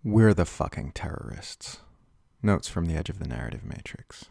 We're the fucking terrorists. Notes from the edge of the narrative matrix.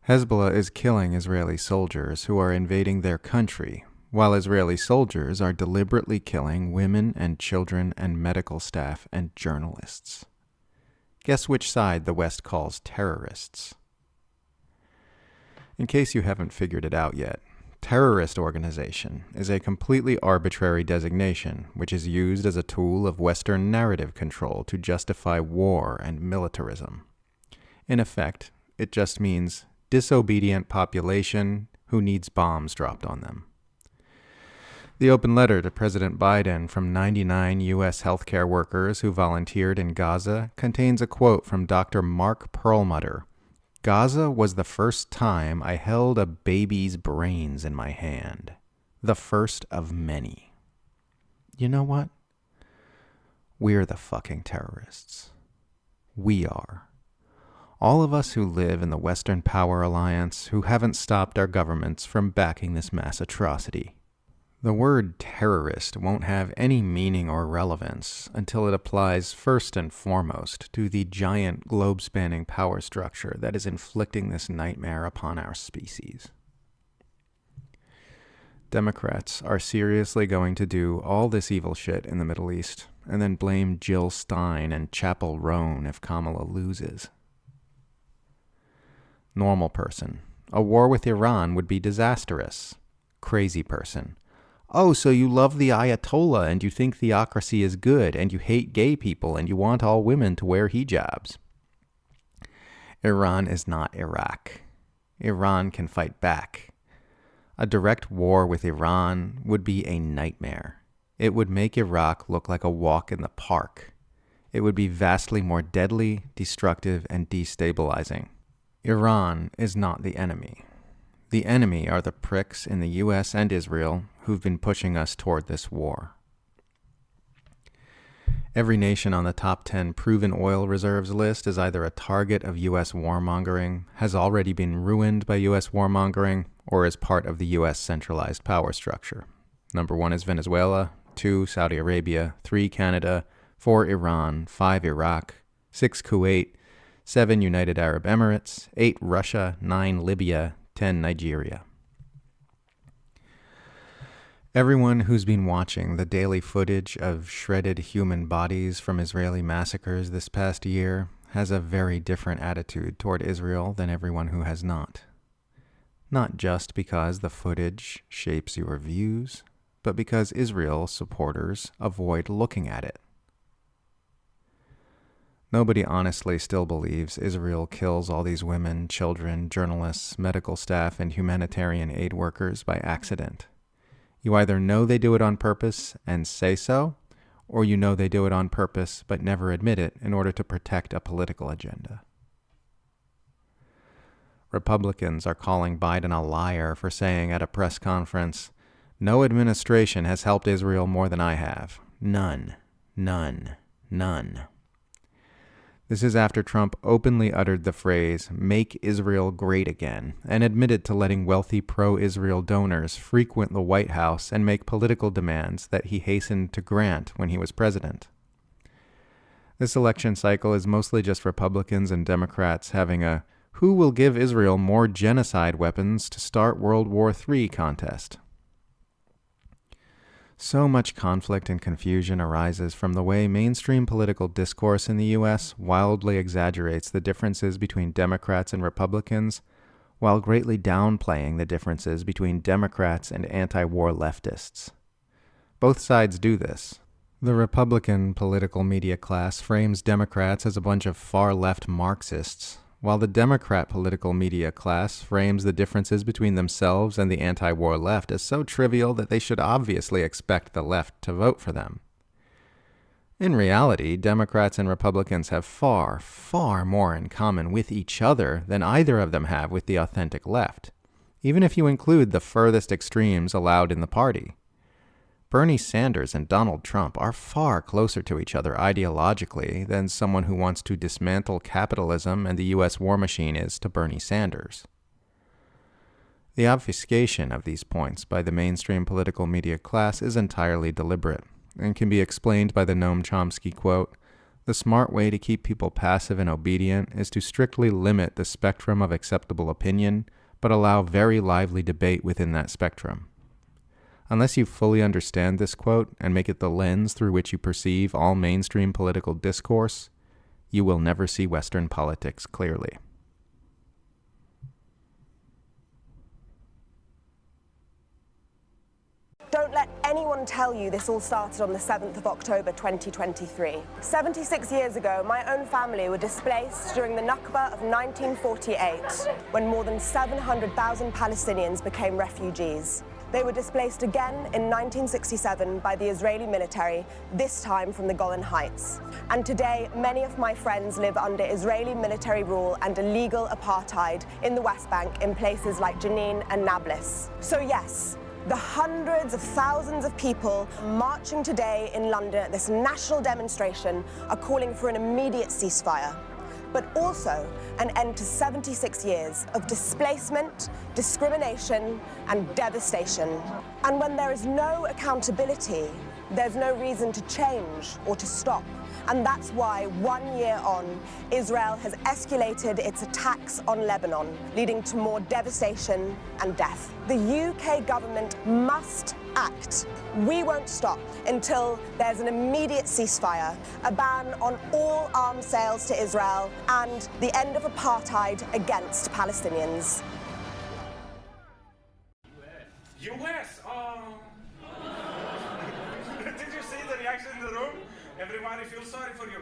Hezbollah is killing Israeli soldiers who are invading their country, while Israeli soldiers are deliberately killing women and children and medical staff and journalists. Guess which side the West calls terrorists? In case you haven't figured it out yet, terrorist organization is a completely arbitrary designation which is used as a tool of Western narrative control to justify war and militarism. In effect, it just means disobedient population who needs bombs dropped on them. The open letter to President Biden from 99 U.S. healthcare workers who volunteered in Gaza contains a quote from Dr. Mark Perlmutter. Gaza was the first time I held a baby's brains in my hand. The first of many. You know what? We're the fucking terrorists. We are. All of us who live in the Western Power Alliance who haven't stopped our governments from backing this mass atrocity. The word terrorist won't have any meaning or relevance until it applies first and foremost to the giant globe-spanning power structure that is inflicting this nightmare upon our species. Democrats are seriously going to do all this evil shit in the Middle East and then blame Jill Stein and Chapel Roan if Kamala loses. Normal person. A war with Iran would be disastrous. Crazy person. Oh, so you love the Ayatollah and you think theocracy is good and you hate gay people and you want all women to wear hijabs. Iran is not Iraq. Iran can fight back. A direct war with Iran would be a nightmare. It would make Iraq look like a walk in the park. It would be vastly more deadly, destructive, and destabilizing. Iran is not the enemy. The enemy are the pricks in the U.S. and Israel who've been pushing us toward this war. Every nation on the top 10 proven oil reserves list is either a target of U.S. warmongering, has already been ruined by U.S. warmongering, or is part of the U.S. centralized power structure. Number 1 is Venezuela, 2 Saudi Arabia, 3 Canada, 4 Iran, 5 Iraq, 6 Kuwait, 7 United Arab Emirates, 8 Russia, 9 Libya, 10 Nigeria. Everyone who's been watching the daily footage of shredded human bodies from Israeli massacres this past year has a very different attitude toward Israel than everyone who has not. Not just because the footage shapes your views, but because Israel supporters avoid looking at it. Nobody honestly still believes Israel kills all these women, children, journalists, medical staff, and humanitarian aid workers by accident. You either know they do it on purpose and say so, or you know they do it on purpose but never admit it in order to protect a political agenda. Republicans are calling Biden a liar for saying at a press conference, "No administration has helped Israel more than I have. None. None. None." This is after Trump openly uttered the phrase, "Make Israel great again," and admitted to letting wealthy pro-Israel donors frequent the White House and make political demands that he hastened to grant when he was president. This election cycle is mostly just Republicans and Democrats having a "who will give Israel more genocide weapons to start World War III" contest. So much conflict and confusion arises from the way mainstream political discourse in the U.S. wildly exaggerates the differences between Democrats and Republicans, while greatly downplaying the differences between Democrats and anti-war leftists. Both sides do this. The Republican political media class frames Democrats as a bunch of far-left Marxists, while the Democrat political media class frames the differences between themselves and the anti-war left as so trivial that they should obviously expect the left to vote for them. In reality, Democrats and Republicans have far, far more in common with each other than either of them have with the authentic left, even if you include the furthest extremes allowed in the party. Bernie Sanders and Donald Trump are far closer to each other ideologically than someone who wants to dismantle capitalism and the U.S. war machine is to Bernie Sanders. The obfuscation of these points by the mainstream political media class is entirely deliberate and can be explained by the Noam Chomsky quote, The smart way to keep people passive and obedient is to strictly limit the spectrum of acceptable opinion, but allow very lively debate within that spectrum. Unless you fully understand this quote and make it the lens through which you perceive all mainstream political discourse, you will never see Western politics clearly. Don't let anyone tell you this all started on the 7th of October 2023. 76 years ago, my own family were displaced during the Nakba of 1948, when more than 700,000 Palestinians became refugees. They were displaced again in 1967 by the Israeli military, this time from the Golan Heights. And today, many of my friends live under Israeli military rule and illegal apartheid in the West Bank in places like Jenin and Nablus. So yes, the hundreds of thousands of people marching today in London at this national demonstration are calling for an immediate ceasefire, but also an end to 76 years of displacement, discrimination, and devastation. And when there is no accountability, there's no reason to change or to stop. And that's why, 1 year on, Israel has escalated its attacks on Lebanon, leading to more devastation and death. The UK government must act. We won't stop until there's an immediate ceasefire, a ban on all arms sales to Israel, and the end of apartheid against Palestinians. US! Oh. Did you see the reaction in the room? Everybody feels sorry for you.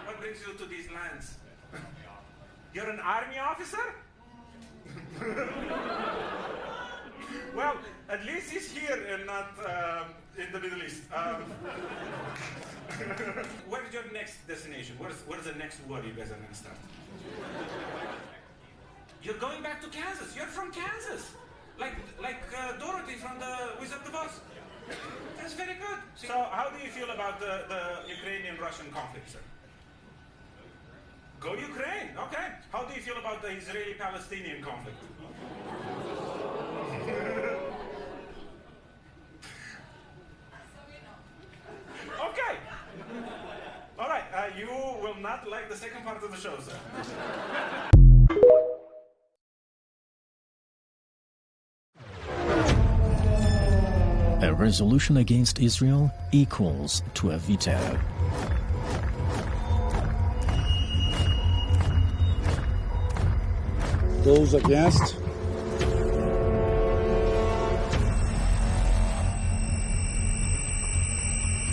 What brings you to these lands? You're an army officer? Well, at least he's here and not in the Middle East. Where's your next destination? What is the next war you guys are going to start? You're going back to Kansas. You're from Kansas. Like Dorothy from the Wizard of Oz. That's very good. So how do you feel about the Ukrainian-Russian conflict, sir? Go Ukraine, okay. How do you feel about the Israeli-Palestinian conflict? Okay. All right, you will not like the second part of the show, sir. A resolution against Israel equals to a veto. Those against?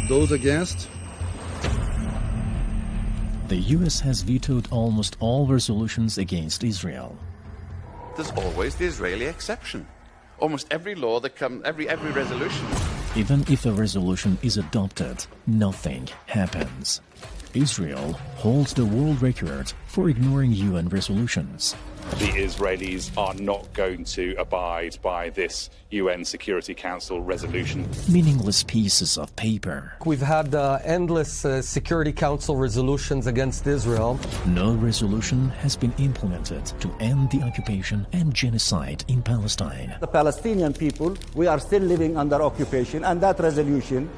Those against? The US has vetoed almost all resolutions against Israel. There's always the Israeli exception. Almost every law that comes, every resolution. Even if a resolution is adopted, nothing happens. Israel holds the world record for ignoring UN resolutions. The Israelis are not going to abide by this UN Security Council resolution. Meaningless pieces of paper. We've had endless Security Council resolutions against Israel. No resolution has been implemented to end the occupation and genocide in Palestine. The Palestinian people, we are still living under occupation, and that resolution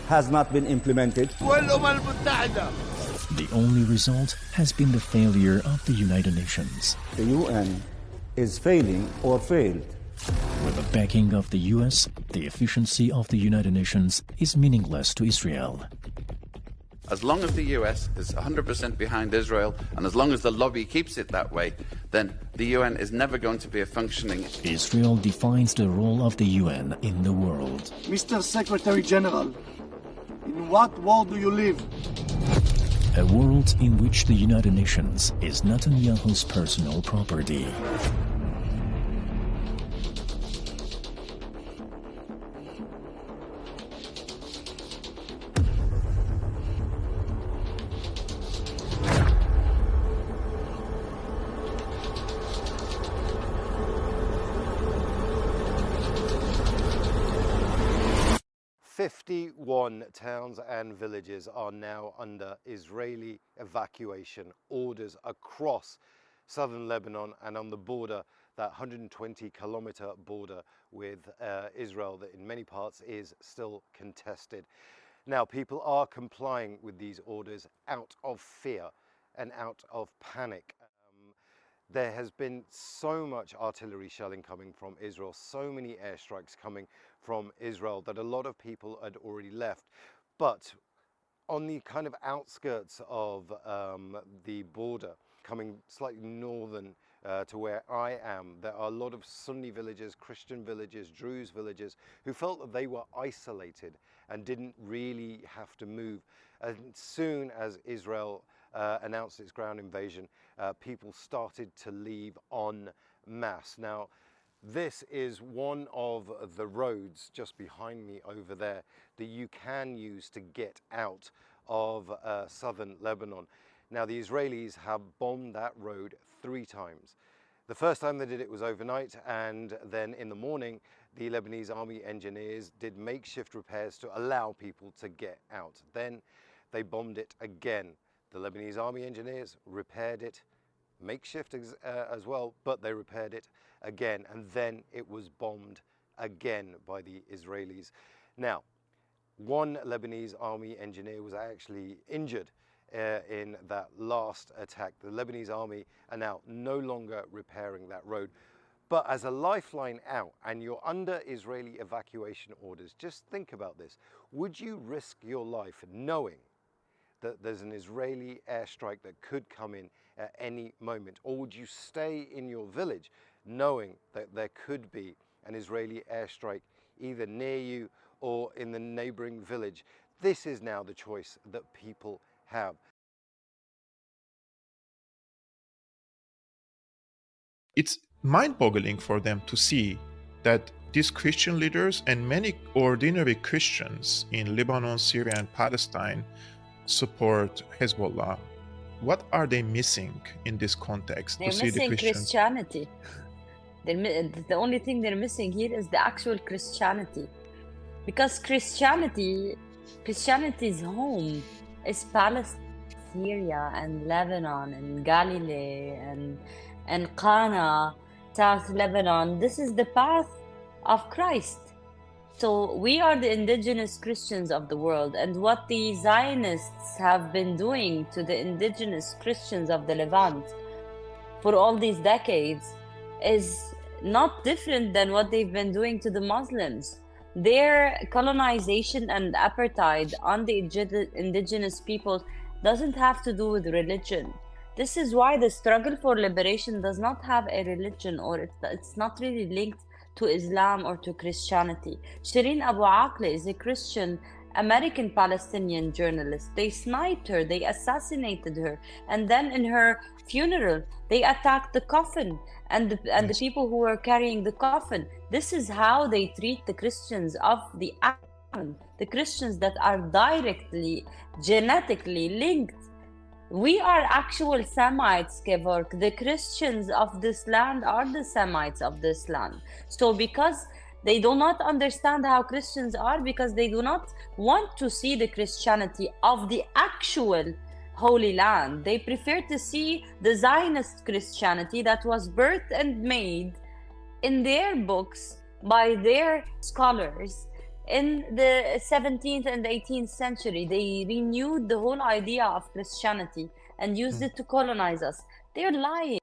has not been implemented. The only result has been the failure of the United Nations. The UN is failing or failed. With the backing of the US, the efficiency of the United Nations is meaningless to Israel. As long as the US is 100% behind Israel, and as long as the lobby keeps it that way, then the UN is never going to be a functioning... Israel defines the role of the UN in the world. Mr. Secretary General, in what world do you live? A world in which the United Nations is Netanyahu's personal property. "51 towns and villages are now under Israeli evacuation orders across southern Lebanon and on the border, that 120-kilometer border with Israel that in many parts is still contested. Now, people are complying with these orders out of fear and out of panic. There has been so much artillery shelling coming from Israel, so many airstrikes coming from Israel that a lot of people had already left. But on the kind of outskirts of the border, coming slightly northern to where I am, there are a lot of Sunni villages, Christian villages, Druze villages who felt that they were isolated and didn't really have to move. As soon as Israel announced its ground invasion, people started to leave en masse. Now, this is one of the roads just behind me over there that you can use to get out of southern Lebanon. Now, the Israelis have bombed that road 3 times. The first time they did it was overnight, and then in the morning, the Lebanese army engineers did makeshift repairs to allow people to get out. Then they bombed it again. The Lebanese army engineers repaired it, makeshift as well, but they repaired it again, and then it was bombed again by the Israelis. Now, one Lebanese army engineer was actually injured in that last attack. The Lebanese army are now no longer repairing that road. But as a lifeline out, and you're under Israeli evacuation orders, just think about this. Would you risk your life knowing that there's an Israeli airstrike that could come in at any moment? Or would you stay in your village knowing that there could be an Israeli airstrike either near you or in the neighboring village? This is now the choice that people have. It's mind-boggling for them to see that these Christian leaders and many ordinary Christians in Lebanon, Syria, and Palestine support Hezbollah. What are they missing in this context? They're to see missing the Christians? Christianity. The only thing they're missing here is the actual Christianity. Because Christianity's home is Palestine, Syria, and Lebanon, and Galilee, and Qana, South Lebanon. This is the path of Christ. So we are the indigenous Christians of the world, and what the Zionists have been doing to the indigenous Christians of the Levant for all these decades is not different than what they've been doing to the Muslims. Their colonization and apartheid on the indigenous people doesn't have to do with religion. This is why the struggle for liberation does not have a religion, or it's not really linked to Islam or to Christianity. Shireen Abu Akleh is a Christian American Palestinian journalist. They sniped her, they assassinated her, and then in her funeral they attacked the coffin and the people who were carrying the coffin. This is how they treat the Christians of the island, the Christians that are directly genetically linked. We are actual Semites, Kevork. The Christians of this land are the Semites of this land. So because they do not understand how Christians are, because they do not want to see the Christianity of the actual Holy Land, they prefer to see the Zionist Christianity that was birthed and made in their books by their scholars in the 17th and 18th century. They renewed the whole idea of Christianity and used it to colonize us. They're lying.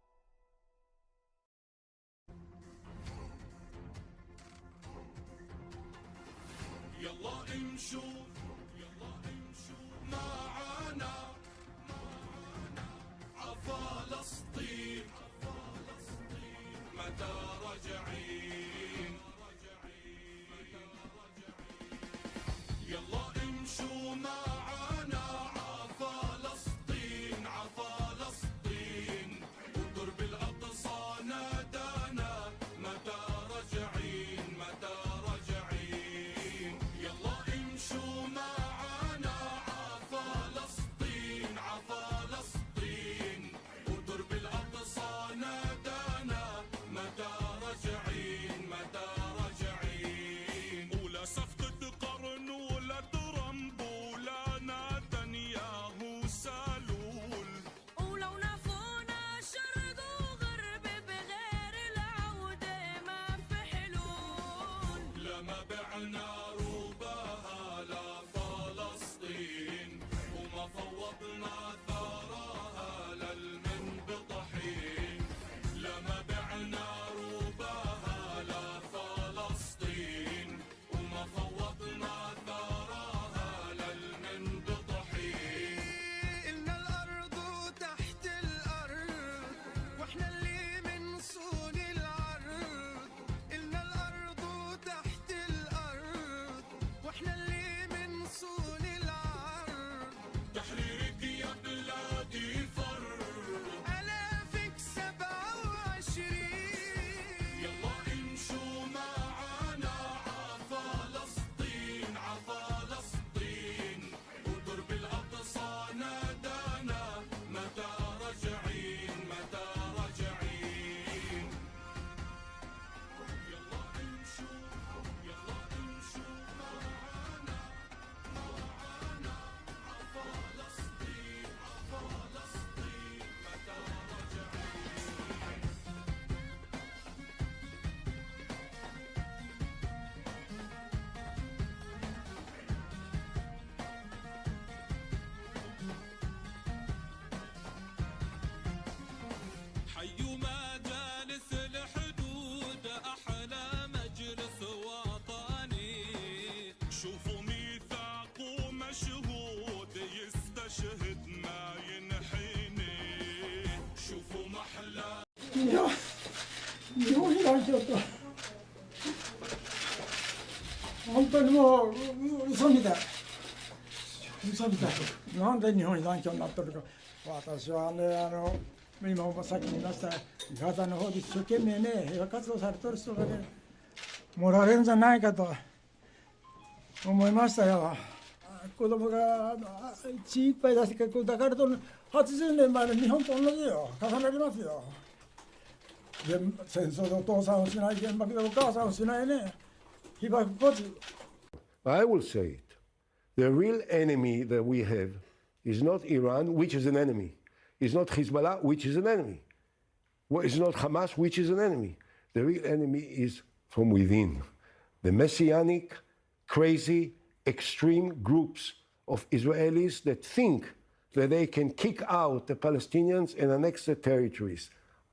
いや、日本被弾教と本当にもう嘘みたい、嘘みたい。なんで日本被弾教になってるか。私はね、今もさっき言いましたガザの方で一生懸命ね平和活動されてる人がねもらえるんじゃないかと思いましたよ。子供が血いっぱい出して抱かれてる80年前の日本と同じよ、重なりますよ。戦争でお父さんを失い、原爆でお母さんを失いね、被爆孤児。I will say it. The real enemy that we have is not Iran, which is an enemy. It's not Hezbollah, which is an enemy. It's not Hamas, which is an enemy. The real enemy is from within. The messianic, crazy, extreme groups of Israelis that think that they can kick out the Palestinians and annex their territories.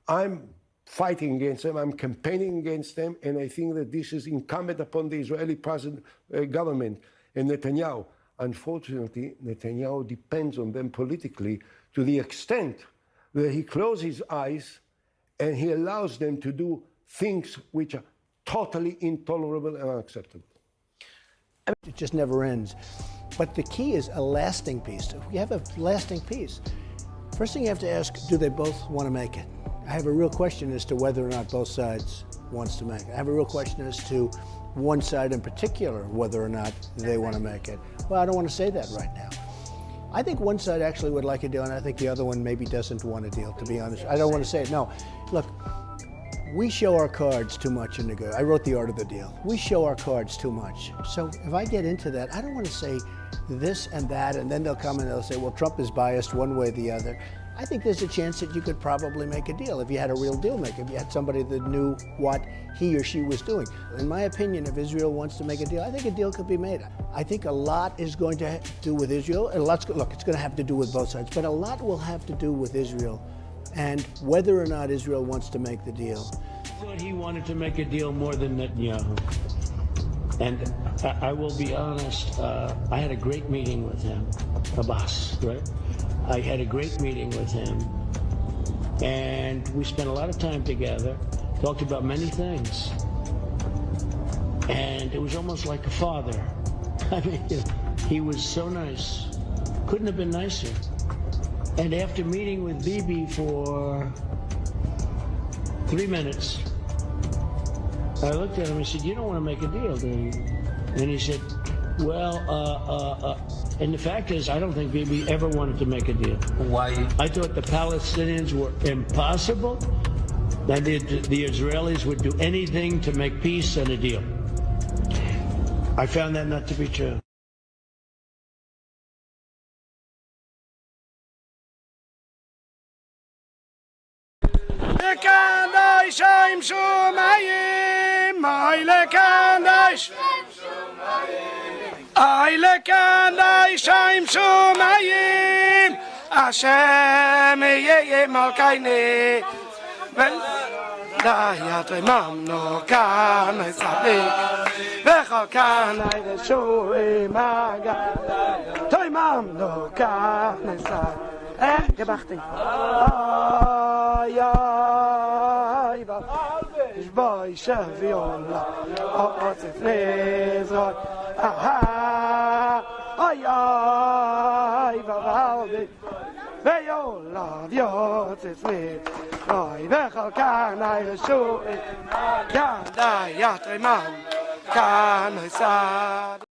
I'm fighting against them, I'm campaigning against them, and I think that this is incumbent upon the Israeli government and Netanyahu. Unfortunately, Netanyahu depends on them politically to the extent that he closes his eyes and he allows them to do things which are totally intolerable and unacceptable. It just never ends. But the key is a lasting peace. If we have a lasting peace, first thing you have to ask, do they both want to make it? I have a real question as to whether or not both sides wants to make it. I have a real question as to one side in particular, whether or not they want to make it. Well, I don't want to say that right now. I think one side actually would like a deal, and I think the other one maybe doesn't want a deal, to be honest. I don't want to say it. No, look, we show our cards too much in the I wrote The Art of the Deal. We show our cards too much. So if I get into that, I don't want to say this and that, and then they'll come and they'll say, well, Trump is biased one way or the other. I think there's a chance that you could probably make a deal if you had a real deal maker, if you had somebody that knew what he or she was doing. In my opinion, if Israel wants to make a deal, I think a deal could be made. I think a lot is going to do with Israel, and look, it's going to have to do with both sides, but a lot will have to do with Israel and whether or not Israel wants to make the deal. I thought he wanted to make a deal more than Netanyahu. And I will be honest, I had a great meeting with him, Abbas, right? I had a great meeting with him, and we spent a lot of time together, talked about many things, and it was almost like a father. I mean, he was so nice, couldn't have been nicer. And after meeting with Bibi for 3 minutes, I looked at him and said, you don't want to make a deal, do you? And he said, well, and the fact is, I don't think Bibi ever wanted to make a deal. Why? I thought the Palestinians were impossible, that the Israelis would do anything to make peace and a deal. I found that not to be true. I lekan shaim shumayim Hashem yeh malkaini la yat mamno kan sadik vechol kan yeshu maga toy mamno kan sadik gebachting ay ay ich boy shavion la otzefnezot aha ay ay vavalde veyola vyotzesme ay vechol kan yeshu ya da yat mam kan sadik